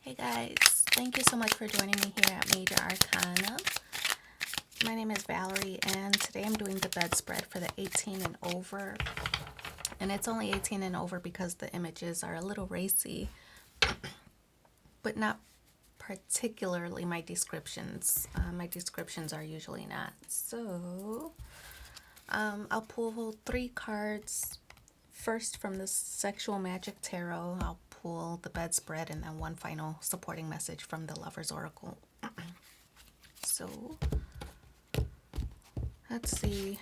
Hey guys, thank you so much for joining me here at Major Arcana. My name is Valerie, and today I'm doing the bedspread for the 18 and over. And it's only 18 and over because the images are a little racy, but not particularly my descriptions. My descriptions are usually not. So I'll pull 3 cards. First, from the Sexual Magic Tarot, I'll pull the bedspread and then one final supporting message from the Lover's Oracle. So, let's see.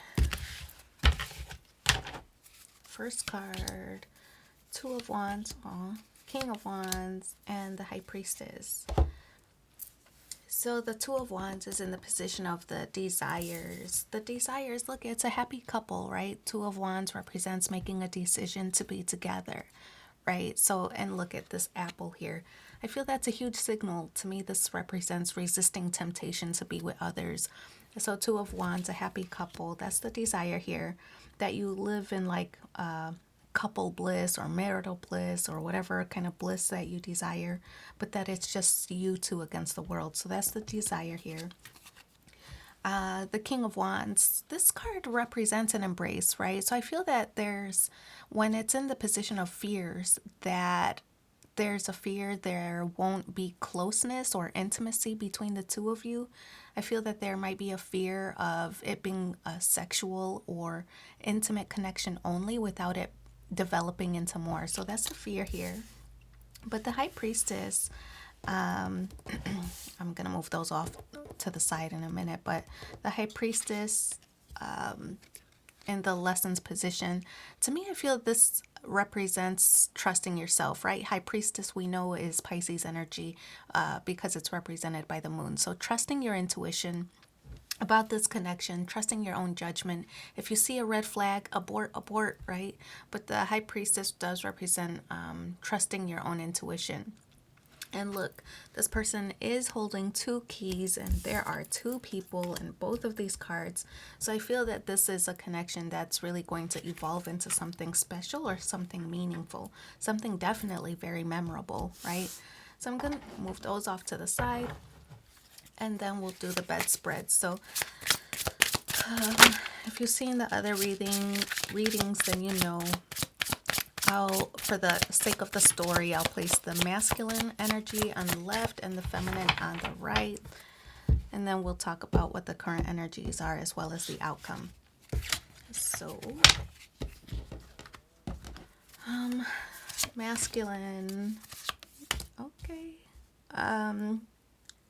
First card, Two of Wands, King of Wands, and the High Priestess. So the Two of Wands is in the position of the desires. The desires, look, it's a happy couple, right? Two of Wands represents making a decision to be together, right? So, and look at this apple here. I feel that's a huge signal. To me, this represents resisting temptation to be with others. So Two of Wands, a happy couple. That's the desire here, that you live in like couple bliss or marital bliss or whatever kind of bliss that you desire, but that it's just you two against the world. So that's the desire here. The King of Wands, this card represents an embrace, right? So I feel that when it's in the position of fears, that there's a fear there won't be closeness or intimacy between the two of you. I feel that there might be a fear of it being a sexual or intimate connection only without it developing into more. So that's the fear here. But the High Priestess, I'm going to move those off to the side in a minute, but the High Priestess in the lessons position, to me, I feel this represents trusting yourself, right? High Priestess, we know, is Pisces energy because it's represented by the moon. So trusting your intuition about this connection, trusting your own judgment. If you see a red flag, abort, right? But the High Priestess does represent trusting your own intuition. And look, this person is holding 2 keys, and there are 2 people in both of these cards. So I feel that this is a connection that's really going to evolve into something special or something meaningful, something definitely very memorable, right? So I'm going to move those off to the side, and then we'll do the bedspread. So if you've seen the other readings, then you know. For the sake of the story, I'll place the masculine energy on the left and the feminine on the right. And then we'll talk about what the current energies are as well as the outcome. So, masculine. Okay.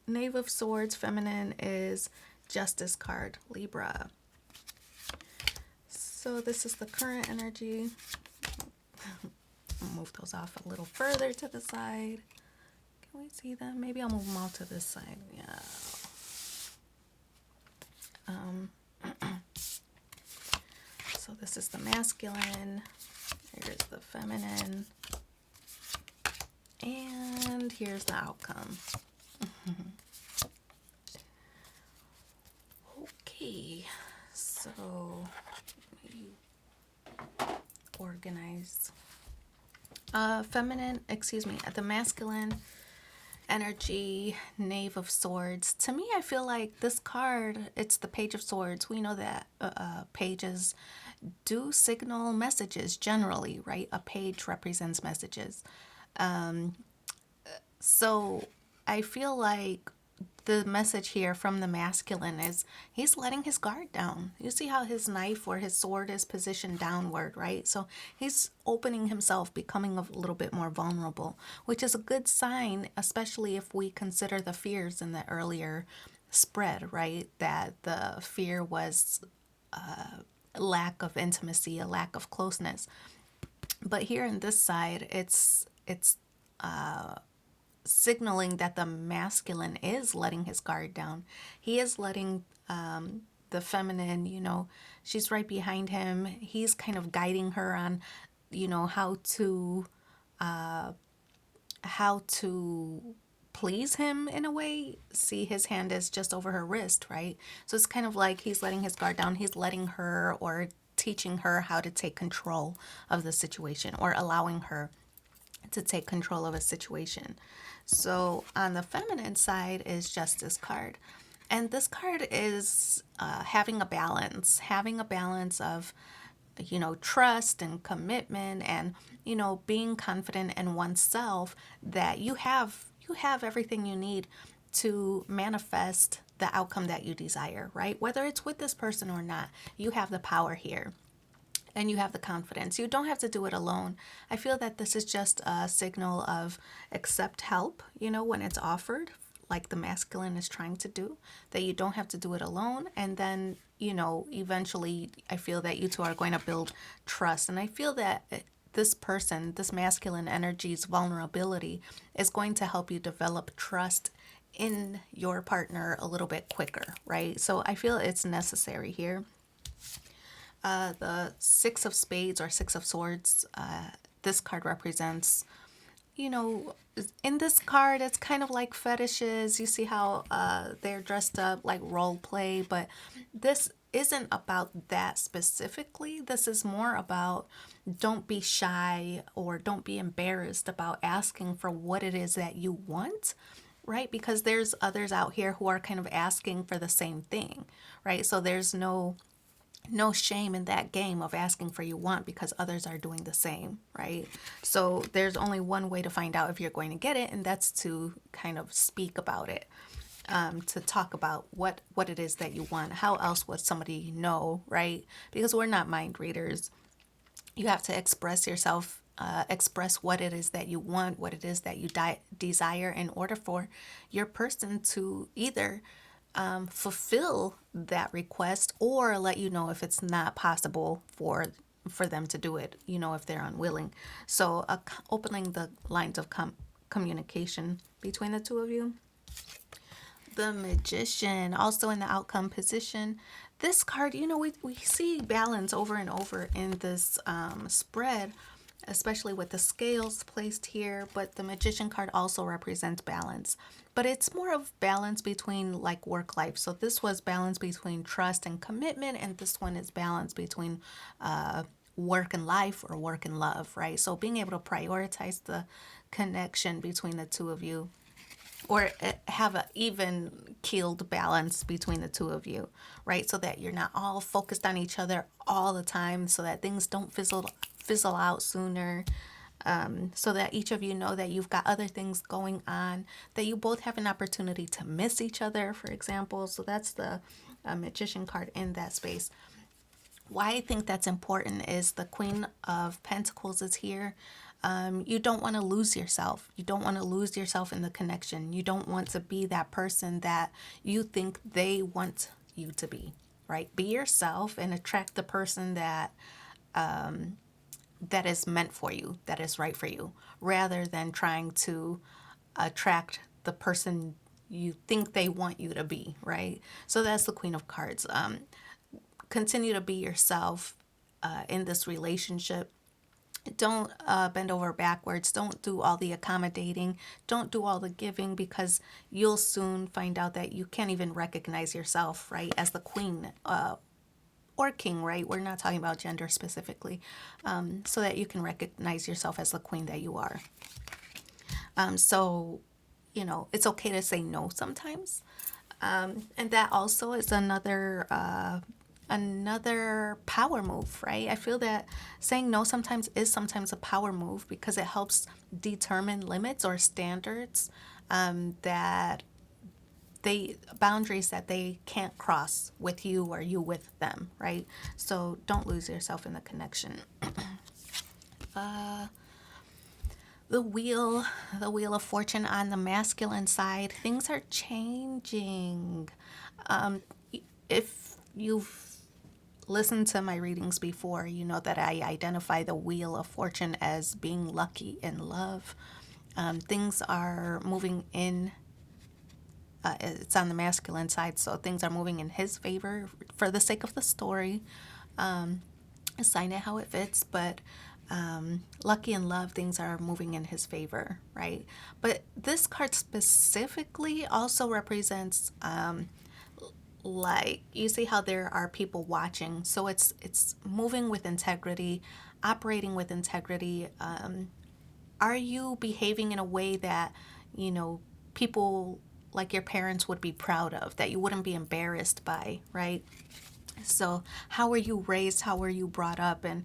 Knave of Swords, feminine is Justice card, Libra. So this is the current energy. I'll move those off a little further to the side. Can we see them? Maybe I'll move them all to this side. Yeah. So this is the masculine. Here's the feminine. And here's the outcome. Okay. So organize. The masculine energy, Knave of Swords. To me, I feel like this card, it's the Page of Swords. We know that pages do signal messages generally, right? A page represents messages. So I feel like the message here from the masculine is he's letting his guard down. You see how his knife or his sword is positioned downward, right? So he's opening himself, becoming a little bit more vulnerable, which is a good sign, especially if we consider the fears in the earlier spread, right? That the fear was a lack of intimacy, a lack of closeness. But here in this side, it's signaling that the masculine is letting his guard down. He is letting the feminine, she's right behind him. He's kind of guiding her on, how to please him in a way. See, his hand is just over her wrist, right? So it's kind of like he's letting his guard down. He's letting her or teaching her how to take control of the situation or allowing her to take control of a situation. So on the feminine side is Justice card. And this card is having a balance of, trust and commitment and, being confident in oneself that you have everything you need to manifest the outcome that you desire, right? Whether it's with this person or not, you have the power here and you have the confidence. You don't have to do it alone. I feel that this is just a signal of accept help, when it's offered, like the masculine is trying to do, that you don't have to do it alone. And then, eventually, I feel that you two are going to build trust. And I feel that this person, this masculine energy's vulnerability is going to help you develop trust in your partner a little bit quicker, right? So I feel it's necessary here. The Six of Spades or Six of Swords, this card represents, you know, in this card, it's kind of like fetishes. You see how they're dressed up like role play, but this isn't about that specifically. This is more about don't be shy or don't be embarrassed about asking for what it is that you want, right? Because there's others out here who are kind of asking for the same thing, right? So there's no shame in that game of asking for you want because others are doing the same, right? So there's only one way to find out if you're going to get it, and that's to kind of speak about it, to talk about what it is that you want. How else would somebody know, right? Because we're not mind readers. You have to express yourself, express what it is that you want, what it is that you desire in order for your person to either fulfill that request or let you know if it's not possible for them to do it, if they're unwilling. So opening the lines of communication between the two of you. The Magician, also in the outcome position. This card, we see balance over and over in this spread, especially with the scales placed here. But the Magician card also represents balance. But it's more of balance between like work life. So this was balance between trust and commitment, and this one is balance between work and life or work and love, right? So being able to prioritize the connection between the two of you, or have an even keeled balance between the two of you, right? So that you're not all focused on each other all the time, so that things don't fizzle out sooner. So that each of you know that you've got other things going on, that you both have an opportunity to miss each other, for example. So that's the Magician card in that space. Why I think that's important is the Queen of Pentacles is here. You don't want to lose yourself. You don't want to lose yourself in the connection. You don't want to be that person that you think they want you to be, right? Be yourself and attract the person that is meant for you, that is right for you, rather than trying to attract the person you think they want you to be, right? So that's the Queen of Cards. Continue to be yourself in this relationship. Don't bend over backwards. Don't do all the accommodating. Don't do all the giving, because you'll soon find out that you can't even recognize yourself, right, as the queen or king, right? We're not talking about gender specifically. So that you can recognize yourself as the queen that you are. So, it's okay to say no sometimes. And that also is another power move, right? I feel that saying no sometimes is sometimes a power move, because it helps determine limits or standards that boundaries that they can't cross with you or you with them, right? So don't lose yourself in the connection. The wheel of fortune on the masculine side, things are changing. If you've listened to my readings before, you know that I identify the wheel of fortune as being lucky in love. Things are moving in, it's on the masculine side, so things are moving in his favor for the sake of the story. Assign it how it fits, but lucky in love, things are moving in his favor, right? But this card specifically also represents like, you see how there are people watching, so it's moving with integrity, operating with integrity, are you behaving in a way that, people like your parents would be proud of, that you wouldn't be embarrassed by, right? So, how were you raised? How were you brought up? And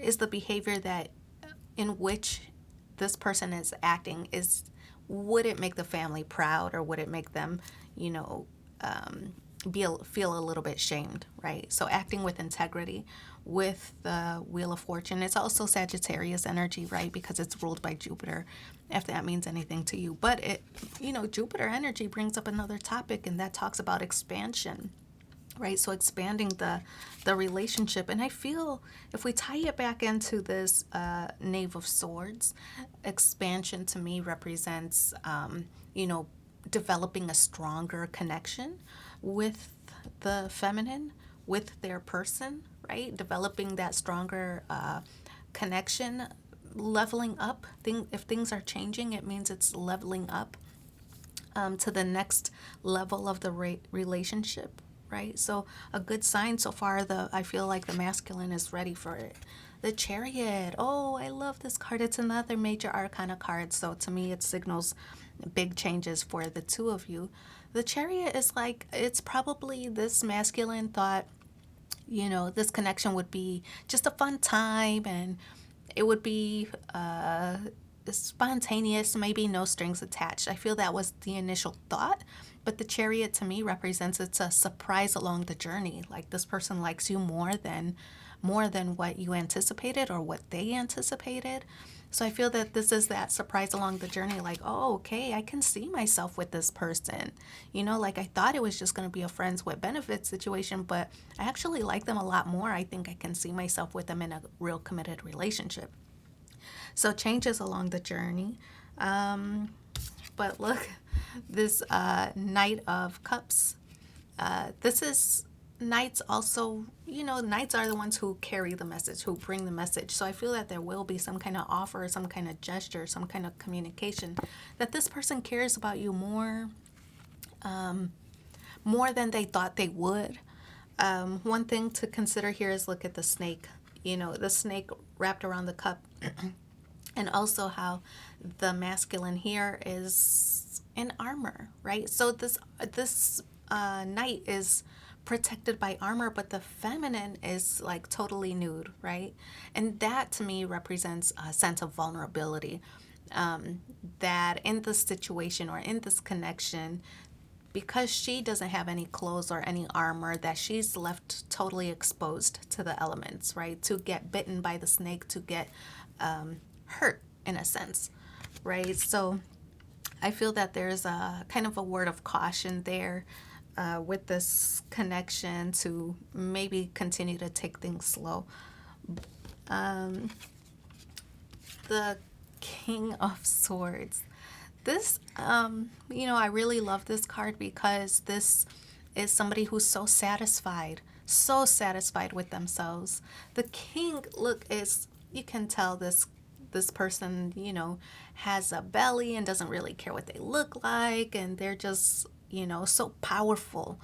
is the behavior that in which this person is acting, is would it make the family proud, or would it make them, you know, feel a little bit shamed, right? So acting with integrity. With the Wheel of Fortune, it's also Sagittarius energy, right? Because it's ruled by Jupiter, if that means anything to you. But Jupiter energy brings up another topic, and that talks about expansion, right? So expanding the relationship. And I feel if we tie it back into this Knave of Swords, expansion to me represents developing a stronger connection with the feminine, with their person, right? Developing that stronger connection, leveling up. If things are changing, it means it's leveling up to the next level of the relationship, right? So a good sign so far, I feel like the masculine is ready for it. The Chariot. Oh, I love this card. It's another major arcana card. So to me, it signals big changes for the two of you. The Chariot is like, it's probably this masculine thought, this connection would be just a fun time, and it would be spontaneous, maybe no strings attached. I feel that was the initial thought, but the Chariot to me represents it's a surprise along the journey. Like this person likes you more than what you anticipated or what they anticipated. So I feel that this is that surprise along the journey, like, oh, okay, I can see myself with this person. Like I thought it was just going to be a friends with benefits situation, but I actually like them a lot more. I think I can see myself with them in a real committed relationship. So changes along the journey. But look, this Knight of Cups. This is knights also, knights are the ones who carry the message, who bring the message. So I feel that there will be some kind of offer, some kind of gesture, some kind of communication that this person cares about you more than they thought they would. One thing to consider here is look at the snake. The snake wrapped around the cup. And also how the masculine here is in armor, right? So this knight is protected by armor, but the feminine is like totally nude, right? And that to me represents a sense of vulnerability. That in this situation or in this connection, because she doesn't have any clothes or any armor, that she's left totally exposed to the elements, right? To get bitten by the snake, to get hurt in a sense, right? So I feel that there's a kind of a word of caution there with this connection to maybe continue to take things slow. The King of Swords. This, I really love this card because this is somebody who's so satisfied with themselves. The King, look, you can tell this person, has a belly and doesn't really care what they look like, and they're just, so powerful.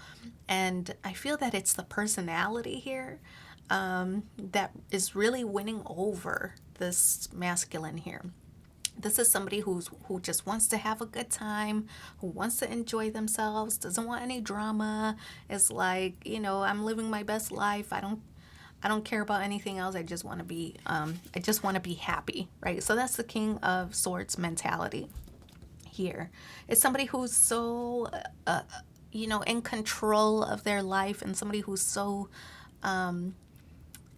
And I feel that it's the personality here that is really winning over this masculine here. This is somebody who just wants to have a good time, who wants to enjoy themselves, doesn't want any drama. It's like, I'm living my best life. I don't care about anything else. I just want to be happy, right? So that's the King of Swords mentality here. It's somebody who's so, in control of their life, and somebody who's so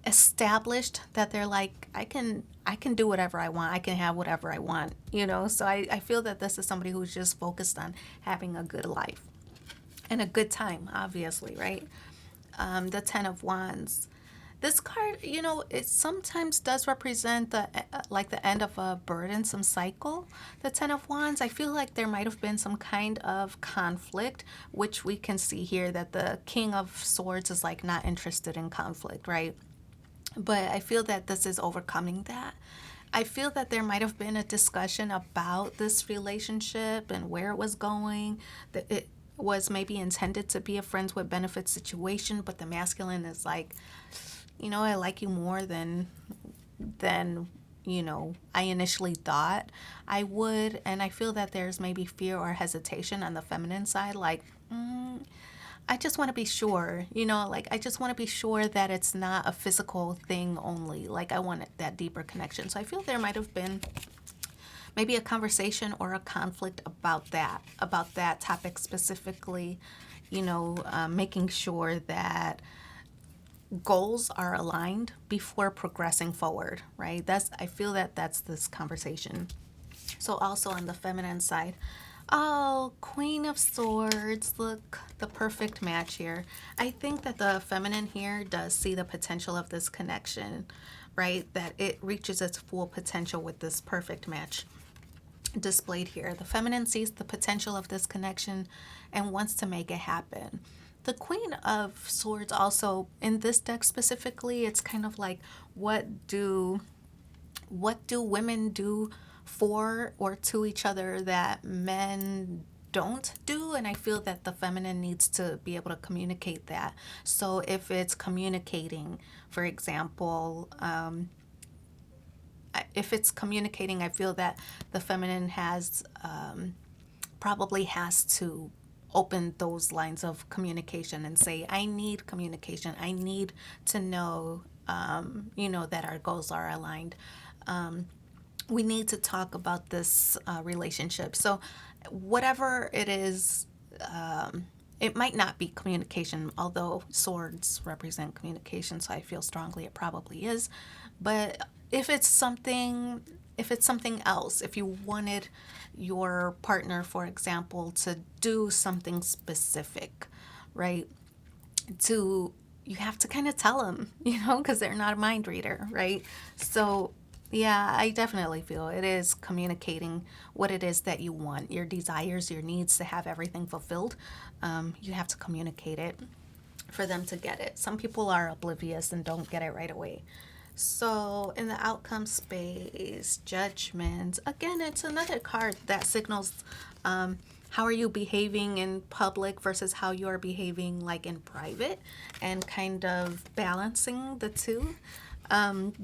established that they're like, I can do whatever I want. I can have whatever I want, So I feel that this is somebody who's just focused on having a good life and a good time, obviously, right? The Ten of Wands. This card, it sometimes does represent the end of a burdensome cycle. The Ten of Wands, I feel like there might have been some kind of conflict, which we can see here that the King of Swords is like not interested in conflict, right? But I feel that this is overcoming that. I feel that there might have been a discussion about this relationship and where it was going, that it was maybe intended to be a friends with benefits situation, but the masculine is like, I like you more than I initially thought I would. And I feel that there's maybe fear or hesitation on the feminine side, like, I just want to be sure, like I just want to be sure that it's not a physical thing only. Like I want that deeper connection. So I feel there might have been maybe a conversation or a conflict about that topic specifically, making sure that goals are aligned before progressing forward, right? I feel that that's this conversation. So also on the feminine side, oh, Queen of Swords, look, the perfect match here. I think that the feminine here does see the potential of this connection, right? That it reaches its full potential with this perfect match displayed here. The feminine sees the potential of this connection and wants to make it happen. The Queen of Swords also, in this deck specifically, it's kind of like, what do women do for or to each other that men don't do? And I feel that the feminine needs to be able to communicate that. So if it's communicating, for example, if it's communicating, I feel that the feminine probably has to open those lines of communication and say, I need communication. I need to know, that our goals are aligned. We need to talk about this relationship. So whatever it is, it might not be communication, although swords represent communication, so I feel strongly it probably is. But if it's something else, if you wanted your partner, for example, to do something specific, right? You have to kind of tell them, because they're not a mind reader, right? So yeah, I definitely feel it is communicating what it is that you want, your desires, your needs, to have everything fulfilled. You have to communicate it for them to get it. Some people are oblivious and don't get it right away. So in the outcome space, Judgment, again, it's another card that signals how are you behaving in public versus how you are behaving like in private, and kind of balancing the two.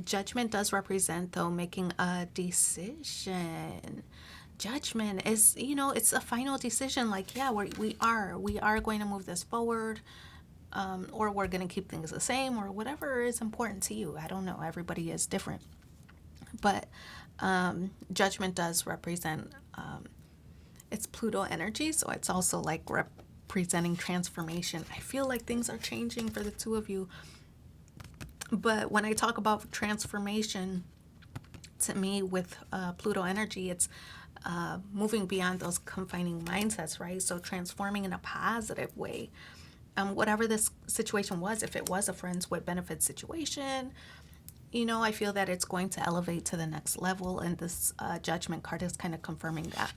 Judgment does represent, though, making a decision. Judgment is, it's a final decision. Like, yeah, we are going to move this forward, or we're going to keep things the same, or whatever is important to you. I don't know. Everybody is different. But Judgment does represent, it's Pluto energy, so it's also like representing transformation. I feel like things are changing for the two of you. But when I talk about transformation, to me, with Pluto energy, it's moving beyond those confining mindsets, right? So transforming in a positive way. Whatever this situation was, if it was a friends with benefits situation, I feel that it's going to elevate to the next level. And this Judgment card is kind of confirming that.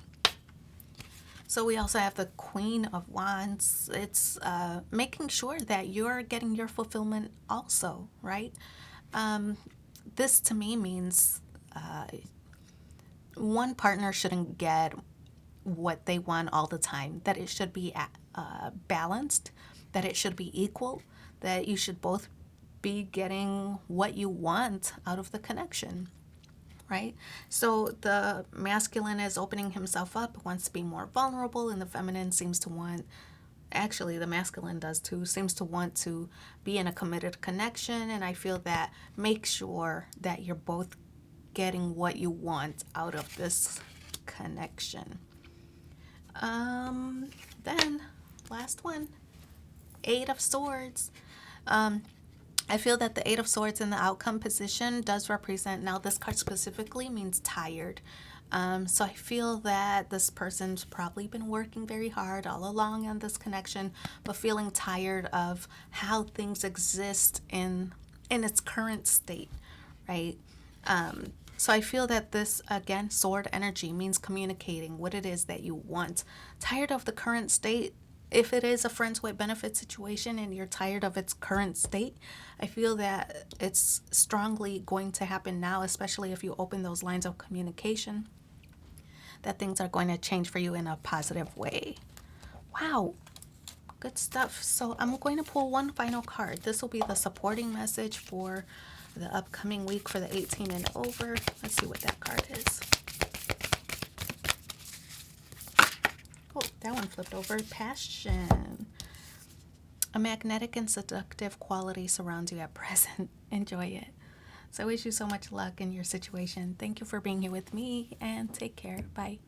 So we also have the Queen of Wands. It's making sure that you're getting your fulfillment also, right? This to me means one partner shouldn't get what they want all the time, that it should be balanced, that it should be equal, that you should both be getting what you want out of the connection. Right? So the masculine is opening himself up, wants to be more vulnerable, and the feminine seems to want, actually the masculine does too, seems to want to be in a committed connection. And I feel that make sure that you're both getting what you want out of this connection. Then last one, Eight of Swords. I feel that the Eight of Swords in the outcome position does represent, now this card specifically means tired. So I feel that this person's probably been working very hard all along on this connection, but feeling tired of how things exist in its current state, right? So I feel that this, again, sword energy means communicating what it is that you want. Tired of the current state. If it is a friends with benefit situation and you're tired of its current state, I feel that it's strongly going to happen now, especially if you open those lines of communication, that things are going to change for you in a positive way. Wow, good stuff. So I'm going to pull one final card. This will be the supporting message for the upcoming week for the 18 and over. Let's see what that card is. Oh, that one flipped over. Passion. A magnetic and seductive quality surrounds you at present. Enjoy it. So I wish you so much luck in your situation. Thank you for being here with me, and take care. Bye.